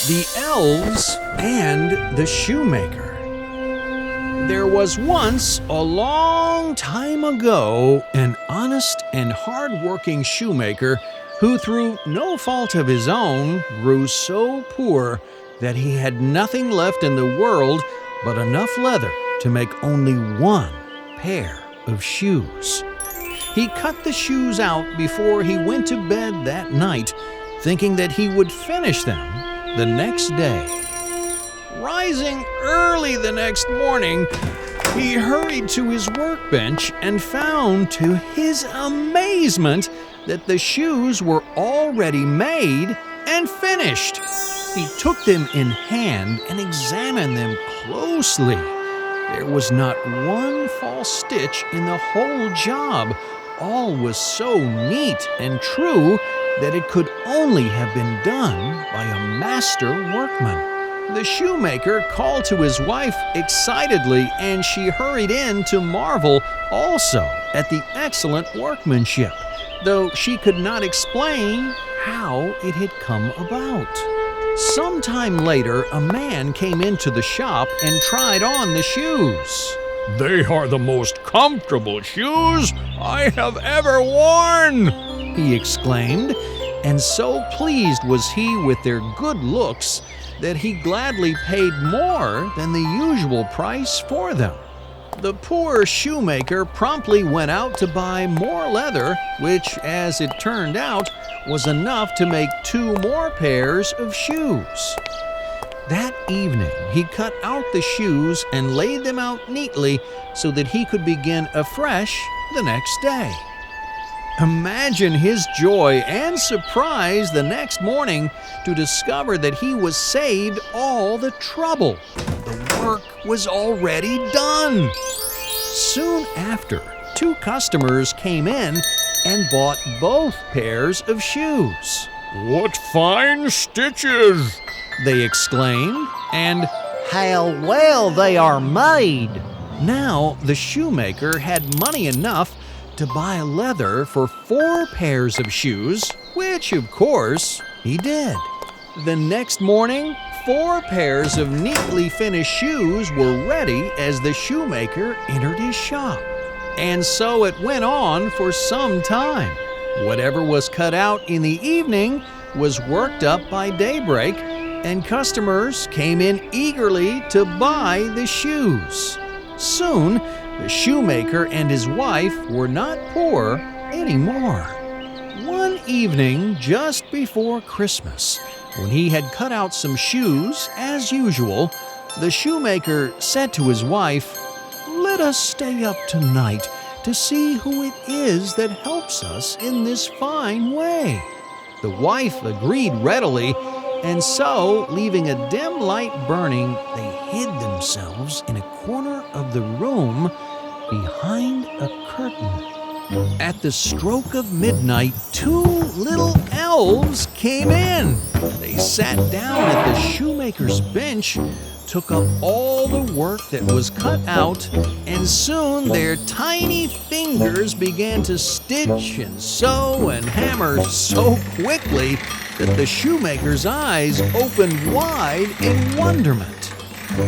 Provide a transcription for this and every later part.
The Elves and the Shoemaker. There was once, a long time ago, an honest and hard-working shoemaker who, through no fault of his own, grew so poor that he had nothing left in the world but enough leather to make only one pair of shoes. He cut the shoes out before he went to bed that night, thinking that he would finish them the next day. Rising early the next morning, he hurried to his workbench and found, to his amazement, that the shoes were already made and finished. He took them in hand and examined them closely. There was not one false stitch in the whole job. All was so neat and true that it could only have been done by a master workman. The shoemaker called to his wife excitedly, and she hurried in to marvel also at the excellent workmanship, though she could not explain how it had come about. Some time later, a man came into the shop and tried on the shoes. "They are the most comfortable shoes I have ever worn," he exclaimed, and so pleased was he with their good looks that he gladly paid more than the usual price for them. The poor shoemaker promptly went out to buy more leather, which, as it turned out, was enough to make 2 more pairs of shoes. That evening, he cut out the shoes and laid them out neatly so that he could begin afresh the next day. Imagine his joy and surprise the next morning to discover that he was saved all the trouble. The work was already done. Soon after, 2 customers came in and bought both pairs of shoes. "What fine stitches!" they exclaimed, and "How well they are made!" now the shoemaker had money enough to buy leather for 4 pairs of shoes, which, of course, he did. The next morning, 4 pairs of neatly finished shoes were ready as the shoemaker entered his shop. And so it went on for some time. Whatever was cut out in the evening was worked up by daybreak, and customers came in eagerly to buy the shoes. Soon, the shoemaker and his wife were not poor anymore. One evening, just before Christmas, when he had cut out some shoes, as usual, the shoemaker said to his wife, "Let us stay up tonight to see who it is that helps us in this fine way." The wife agreed readily, and so, leaving a dim light burning, they hid themselves in a corner of the room behind a curtain. At the stroke of midnight, 2 little elves came in. They sat down at the shoemaker's bench, took up all the work that was cut out, and soon their tiny fingers began to stitch and sew and hammer so quickly that the shoemaker's eyes opened wide in wonderment.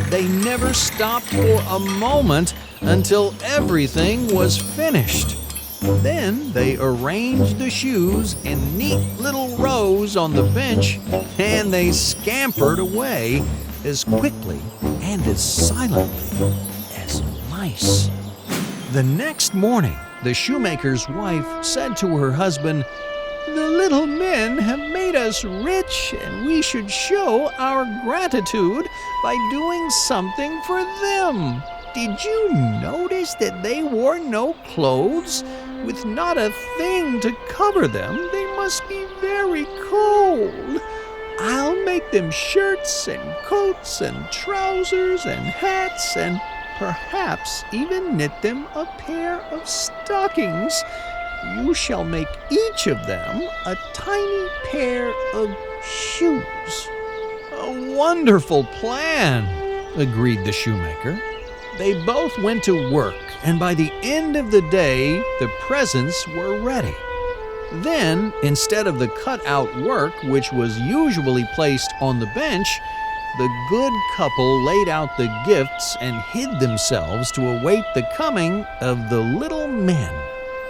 They never stopped for a moment until everything was finished. Then they arranged the shoes in neat little rows on the bench, and they scampered away as quickly and as silently as mice. The next morning, the shoemaker's wife said to her husband, "The little men have made us rich, and we should show our gratitude by doing something for them. Did you notice that they wore no clothes? With not a thing to cover them, they must be very cold. I'll make them shirts and coats and trousers and hats, and perhaps even knit them a pair of stockings. You shall make each of them a tiny pair of shoes." "A wonderful plan," agreed the shoemaker. They both went to work, and by the end of the day, the presents were ready. Then, instead of the cut-out work which was usually placed on the bench, the good couple laid out the gifts and hid themselves to await the coming of the little men.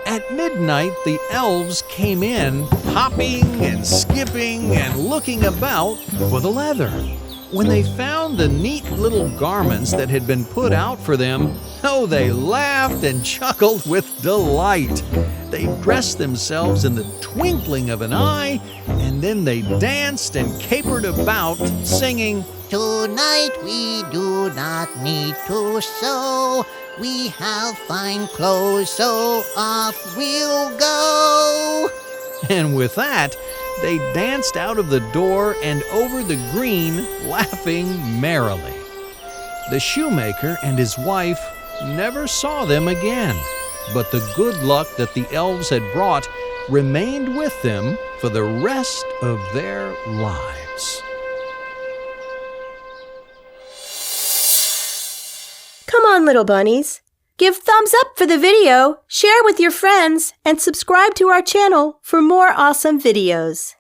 At midnight, the elves came in, hopping and skipping and looking about for the leather. When they found the neat little garments that had been put out for them, oh, they laughed and chuckled with delight. They dressed themselves in the twinkling of an eye, and then they danced and capered about, singing, Tonight we do not need to sew. We have fine clothes, so off we'll go. And with that, they danced out of the door and over the green, laughing merrily. The shoemaker and his wife never saw them again, but the good luck that the elves had brought remained with them for the rest of their lives. Come on, little bunnies. Give thumbs up for the video, share with your friends, and subscribe to our channel for more awesome videos.